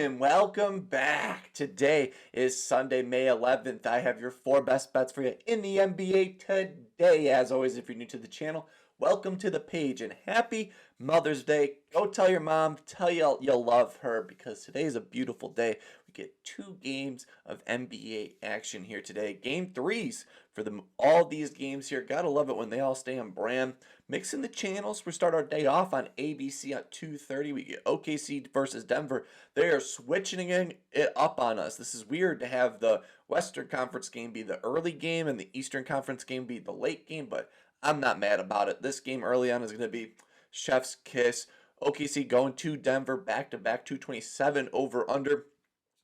and welcome back. Today is Sunday, May 11th. I have your 4 best bets for you in the NBA today. As always, if you're new to the channel, welcome to the page and happy Mother's Day. Go tell your mom, tell you'll love her because today is a beautiful day. We get 2 games of NBA action here today. Game 3s for all these games here. Gotta love it when they all stay on brand. Mixing the channels, we start our day off on ABC at 2:30. We get OKC versus Denver. They are switching it up on us. This is weird to have the Western Conference game be the early game and the Eastern Conference game be the late game, but I'm not mad about it. This game early on is going to be chef's kiss. OKC going to Denver back-to-back 227 over under.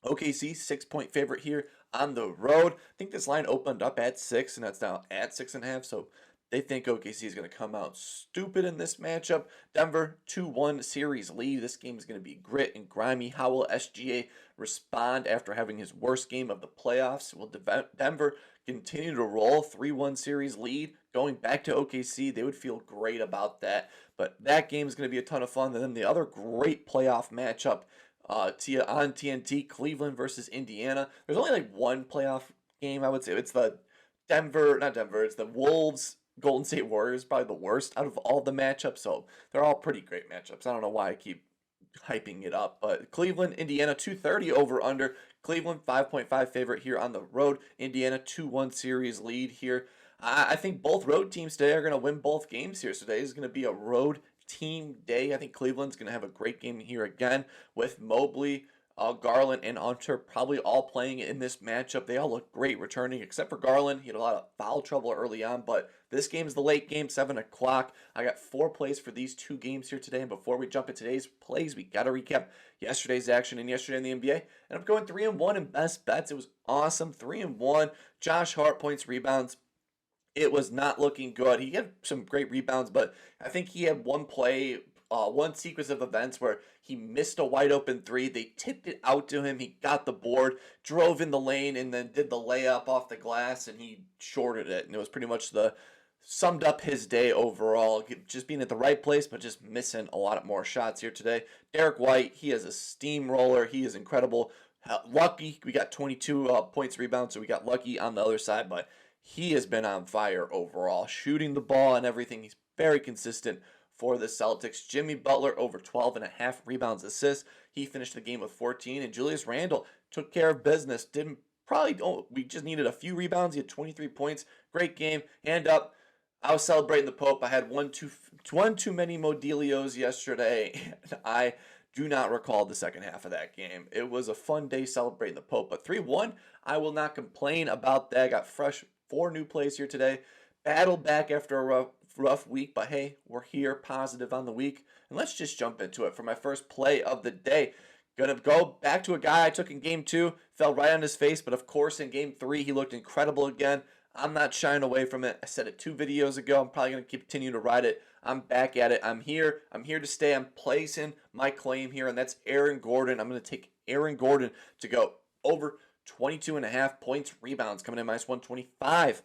OKC 6-point favorite here on the road. I think this line opened up at 6 and that's now at 6.5, so they think OKC is going to come out stupid in this matchup. Denver 2-1 series lead. This game is going to be grit and grimy. How will SGA respond after having his worst game of the playoffs? Will Denver continue to roll 3-1 series lead going back to OKC? They would feel great about that. But that game is going to be a ton of fun. And then the other great playoff matchup on TNT, Cleveland versus Indiana. There's only like one playoff game, I would say. It's the it's the Wolves Golden State Warriors, probably the worst out of all the matchups, so they're all pretty great matchups. I don't know why I keep hyping it up, but Cleveland, Indiana, 230 over under. Cleveland 5.5 favorite here on the road. Indiana 2-1 series lead here. I think both road teams today are going to win both games here. So today is going to be a road team day. I think Cleveland's going to have a great game here again with Mobley, Garland, and Hunter probably all playing in this matchup. They all look great returning, except for Garland. He had a lot of foul trouble early on, but this game is the late game, 7 o'clock. I got 4 plays for these 2 games here today, and before we jump into today's plays, we got to recap yesterday's action and yesterday in the NBA. And I'm going 3-1 in best bets. It was awesome, 3-1. Josh Hart, points, rebounds. It was not looking good. He had some great rebounds, but I think he had one play, one sequence of events where he missed a wide open 3. They tipped it out to him. He got the board, drove in the lane, and then did the layup off the glass, and he shorted it. And it was pretty much summed up his day overall. Just being at the right place, but just missing a lot more shots here today. Derek White, he is a steamroller. He is incredible. Lucky, we got 22 points, rebounds, so we got lucky on the other side, but he has been on fire overall, shooting the ball and everything. He's very consistent for the Celtics. Jimmy Butler over 12.5 rebounds, assists. He finished the game with 14, and Julius Randle took care of business. We just needed a few rebounds. He had 23 points. Great game. Hand up. I was celebrating the Pope. I had one too many Modelios yesterday, and I do not recall the second half of that game. It was a fun day celebrating the Pope, but 3-1, I will not complain about that. I got 4 new plays here today. Battled back after a rough week, but hey, we're here, positive on the week. And let's just jump into it for my first play of the day. Gonna go back to a guy I took in game 2, fell right on his face, but of course in game 3 he looked incredible again. I'm not shying away from it. I said it 2 videos ago. I'm probably gonna continue to ride it. I'm back at it. I'm here to stay. I'm placing my claim here, and that's Aaron Gordon. I'm gonna take Aaron Gordon to go over 22.5 points, rebounds, coming in -125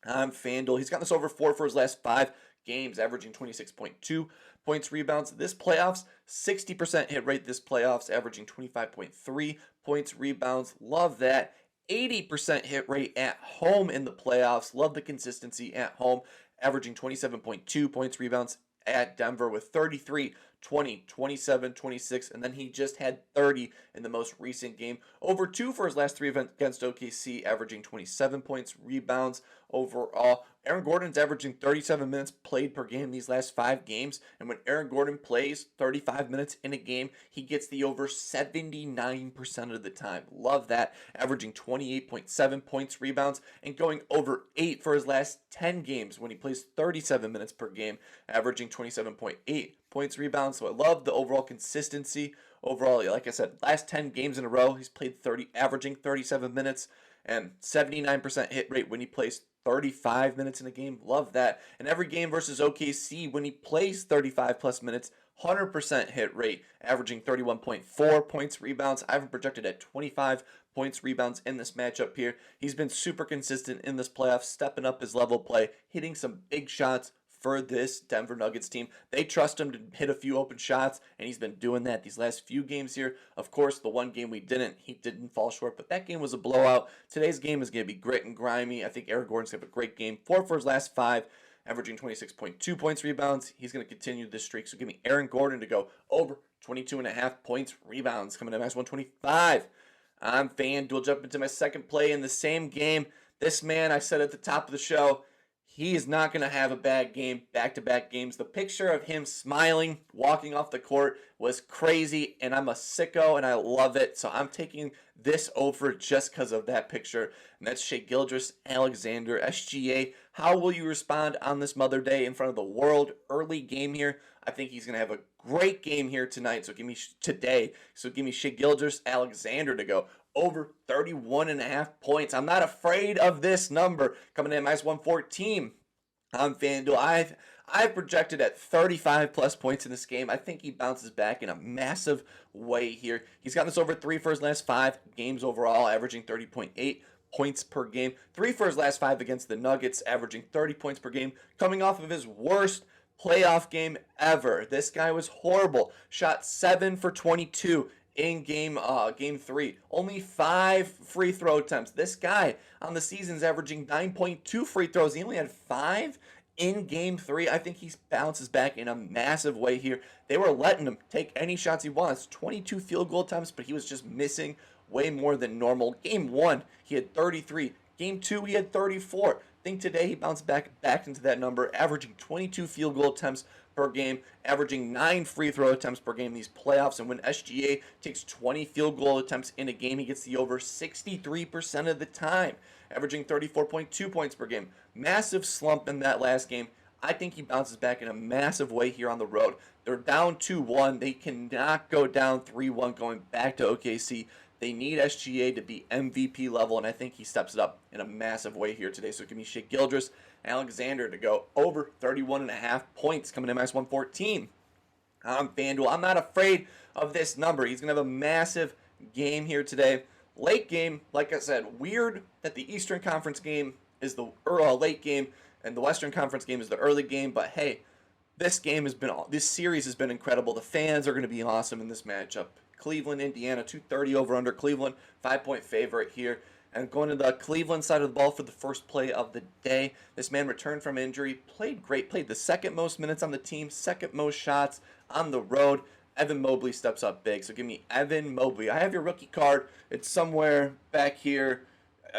on FanDuel. He's gotten this over 4 for his last 5 games, averaging 26.2 points, rebounds. This playoffs, 60% hit rate this playoffs, averaging 25.3 points, rebounds. Love that. 80% hit rate at home in the playoffs. Love the consistency at home, averaging 27.2 points, rebounds at Denver with 33, 20, 27, 26, and then he just had 30 in the most recent game. Over 2 for his last 3 events against OKC, averaging 27 points, rebounds overall. Aaron Gordon's averaging 37 minutes played per game these last 5 games, and when Aaron Gordon plays 35 minutes in a game, he gets the over 79% of the time. Love that, averaging 28.7 points, rebounds, and going over 8 for his last 10 games when he plays 37 minutes per game, averaging 27.8 points, rebounds. So I love the overall consistency. Overall, like I said, last 10 games in a row, he's played averaging 37 minutes and 79% hit rate when he plays 35 minutes in a game. Love that. And every game versus OKC, when he plays 35 plus minutes, 100% hit rate, averaging 31.4 points, rebounds. I have him projected at 25 points, rebounds in this matchup here. He's been super consistent in this playoff, stepping up his level play, hitting some big shots for this Denver Nuggets team. They trust him to hit a few open shots, and he's been doing that these last few games here. Of course, the one game he didn't fall short, but that game was a blowout. Today's game is going to be grit and grimy. I think Aaron Gordon's going to have a great game. 4 for his last 5, averaging 26.2 points, rebounds. He's going to continue this streak, so give me Aaron Gordon to go over 22.5 points, rebounds, coming to max 125. I'm FanDuel. Jump into my second play in the same game. This man, I said at the top of the show, he is not going to have a bad game, back-to-back games. The picture of him smiling, walking off the court was crazy, and I'm a sicko, and I love it. So I'm taking this over just because of that picture, and that's Shai Gilgeous-Alexander, SGA. How will you respond on this Mother Day in front of the world? Early game here. I think he's going to have a great game here tonight, so give me Shai Gilgeous-Alexander to go over 31.5 points. I'm not afraid of this number coming in at minus 114 on FanDuel. I've projected at 35 plus points in this game. I think he bounces back in a massive way here. He's gotten this over 3 for his last 5 games overall, averaging 30.8 points per game. 3 for his last 5 against the Nuggets, averaging 30 points per game, coming off of his worst playoff game ever. This guy was horrible. Shot 7 for 22 in game 3. Only 5 free throw attempts. This guy on the season's averaging 9.2 free throws. He only had 5 in game 3. I think he bounces back in a massive way here. They were letting him take any shots he wants. 22 field goal attempts, but he was just missing way more than normal. Game 1, he had 33. Game 2, he had 34. I think today he bounced back into that number, averaging 22 field goal attempts per game, averaging 9 free throw attempts per game in these playoffs. And when SGA takes 20 field goal attempts in a game, he gets the over 63% of the time, averaging 34.2 points per game. Massive slump in that last game. I think he bounces back in a massive way here on the road. They're down 2-1. They cannot go down 3-1 going back to OKC. They need SGA to be MVP level, and I think he steps it up in a massive way here today. So give me Shai Gilgeous-Alexander to go over 31.5 points, coming in minus 114 on FanDuel. I'm not afraid of this number. He's going to have a massive game here today. Late game, like I said, weird that the Eastern Conference game is the late game and the Western Conference game is the early game, but hey, this series has been incredible. The fans are going to be awesome in this matchup. Cleveland, Indiana, 230 over under. Cleveland, 5-point favorite here. And going to the Cleveland side of the ball for the first play of the day. This man returned from injury, played great, played the second most minutes on the team, second most shots on the road. Evan Mobley steps up big. So give me Evan Mobley. I have your rookie card. It's somewhere back here.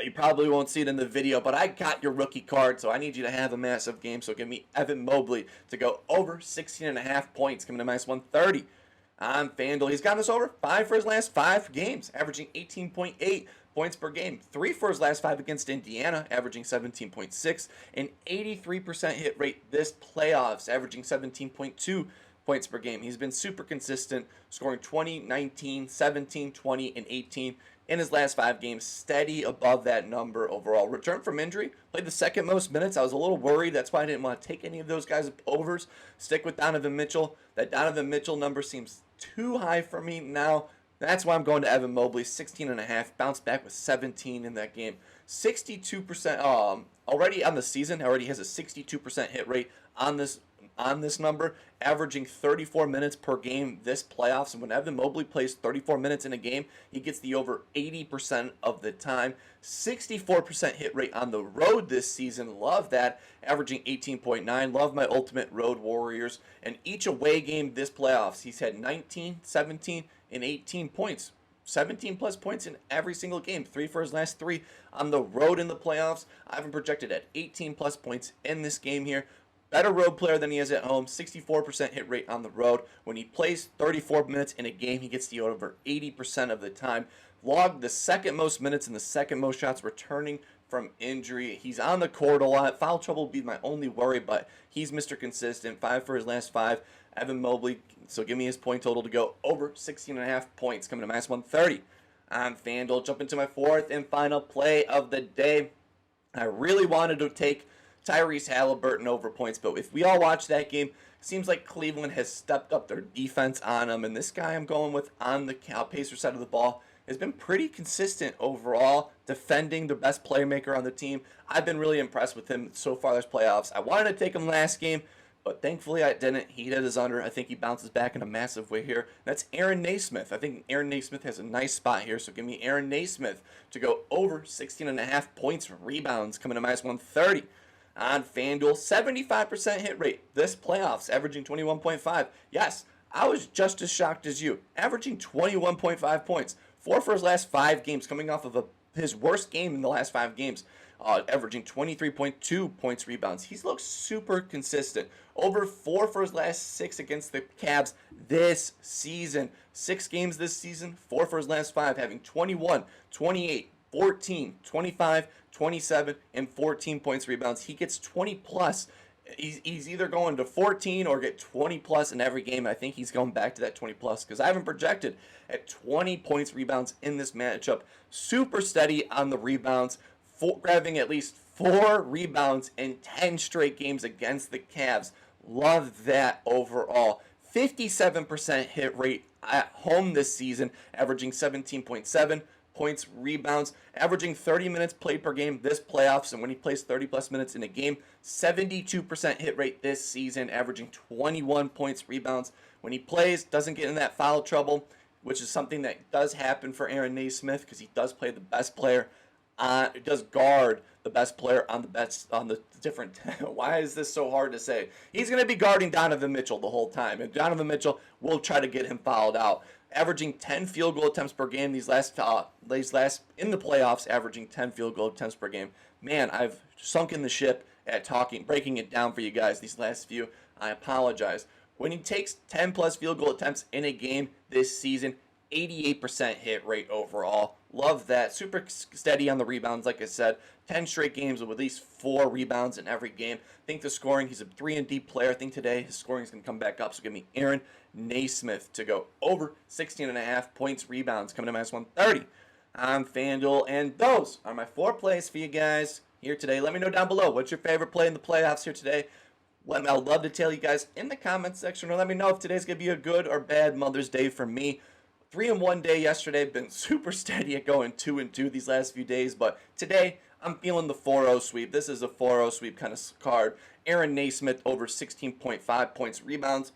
You probably won't see it in the video, but I got your rookie card, so I need you to have a massive game. So give me Evan Mobley to go over 16.5 points, coming to minus 130. On FanDuel, he's gotten us over 5 for his last 5 games, averaging 18.8 points per game. 3 for his last 5 against Indiana, averaging 17.6. An 83% hit rate this playoffs, averaging 17.2 points per game. He's been super consistent, scoring 20, 19, 17, 20, and 18 in his last 5 games, steady above that number overall. Returned from injury, played the second most minutes. I was a little worried. That's why I didn't want to take any of those guys overs. Stick with Donovan Mitchell. That Donovan Mitchell number seems too high for me now. That's why I'm going to Evan Mobley, 16.5. Bounced back with 17 in that game. 62% already on the season. Already has a 62% hit rate on this number, averaging 34 minutes per game this playoffs. And when Evan Mobley plays 34 minutes in a game, he gets the over 80% of the time. 64% hit rate on the road this season. Love that. Averaging 18.9. Love my ultimate road warriors. And each away game this playoffs, he's had 19, 17, and 18 points. 17 plus points in every single game. 3 for his last 3 on the road in the playoffs. I have him projected at 18 plus points in this game here. Better road player than he is at home. 64% hit rate on the road. When he plays 34 minutes in a game, he gets the over 80% of the time. Logged the second most minutes and the second most shots returning from injury. He's on the court a lot. Foul trouble would be my only worry, but he's Mr. Consistent. 5 for his last 5. Evan Mobley, so give me his point total to go over 16.5 points, coming to minus 130 on FanDuel. Jump into my fourth and final play of the day. I really wanted to take Tyrese Halliburton over points, but if we all watch that game, it seems like Cleveland has stepped up their defense on him, and this guy I'm going with on the Pacers side of the ball has been pretty consistent overall, defending the best playmaker on the team. I've been really impressed with him so far this playoffs. I wanted to take him last game, but thankfully I didn't. He hit his under. I think he bounces back in a massive way here. That's Aaron Nesmith. I think Aaron Nesmith has a nice spot here, so give me Aaron Nesmith to go over 16.5 points, rebounds, coming to minus 130. On FanDuel, 75% hit rate this playoffs, averaging 21.5. Yes, I was just as shocked as you, averaging 21.5 points. 4 for his last 5 games, coming off of his worst game in the last 5 games, averaging 23.2 points, rebounds. He's looked super consistent. Over 4 for his last 6 against the Cavs this season. 6 games this season, 4 for his last 5, having 21, 28, 14, 25, 27, and 14 points, rebounds. He gets 20 plus. He's either going to 14 or get 20 plus in every game. I think he's going back to that 20 plus because I haven't projected at 20 points, rebounds in this matchup. Super steady on the rebounds, grabbing at least 4 rebounds in 10 straight games against the Cavs. Love that overall. 57% hit rate at home this season, averaging 17.7 points, rebounds, averaging 30 minutes played per game this playoffs, and when he plays 30 plus minutes in a game, 72% hit rate this season, averaging 21 points, rebounds. When he plays, doesn't get in that foul trouble, which is something that does happen for Aaron Nesmith because he does play the best player it does guard the best player on the different. Why is this so hard to say? He's going to be guarding Donovan Mitchell the whole time, and Donovan Mitchell will try to get him fouled out. Averaging 10 field goal attempts per game these last in the playoffs, averaging 10 field goal attempts per game. Man, I've sunken the ship at breaking it down for you guys these last few. I apologize. When he takes 10 plus field goal attempts in a game this season, 88% hit rate overall. Love that. Super steady on the rebounds, like I said. 10 straight games with at least 4 rebounds in every game. I think the scoring, he's a 3-and-D player. I think today his scoring is going to come back up. So give me Aaron Nesmith to go over 16.5 points, rebounds, coming to minus 130 on FanDuel. And those are my 4 plays for you guys here today. Let me know down below. What's your favorite play in the playoffs here today? I'd love to tell you guys in the comments section, or let me know if today's going to be a good or bad Mother's Day for me. 3-and-1 day yesterday, been super steady at going 2-and-2 these last few days, but today I'm feeling the 4-0 sweep. This is a 4-0 sweep kind of card. Aaron Nesmith over 16.5 points, rebounds.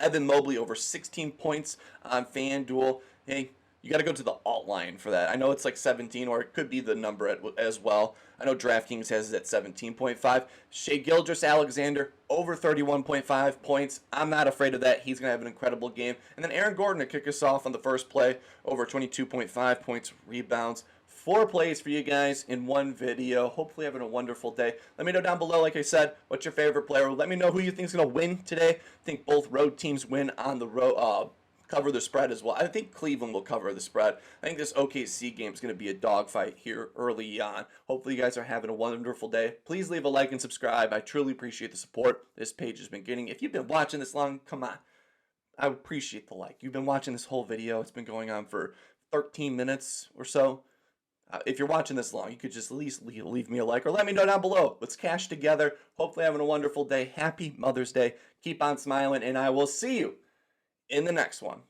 Evan Mobley over 16 points on FanDuel. Hey, you got to go to the alt line for that. I know it's like 17, or it could be the number as well. I know DraftKings has it at 17.5. Shai Gilgeous-Alexander over 31.5 points. I'm not afraid of that. He's going to have an incredible game. And then Aaron Gordon to kick us off on the first play, over 22.5 points, rebounds. 4 plays for you guys in one video. Hopefully having a wonderful day. Let me know down below, like I said, what's your favorite player. Let me know who you think is going to win today. I think both road teams win on the road. Cover the spread as well. I think Cleveland will cover the spread. I think this OKC game is going to be a dogfight here early on. Hopefully you guys are having a wonderful day. Please leave a like and subscribe. I truly appreciate the support this page has been getting. If you've been watching this long, come on. I appreciate the like. You've been watching this whole video. It's been going on for 13 minutes or so. If you're watching this long, you could just at least leave me a like or let me know down below. Let's cash together. Hopefully having a wonderful day. Happy Mother's Day. Keep on smiling, and I will see you in the next one.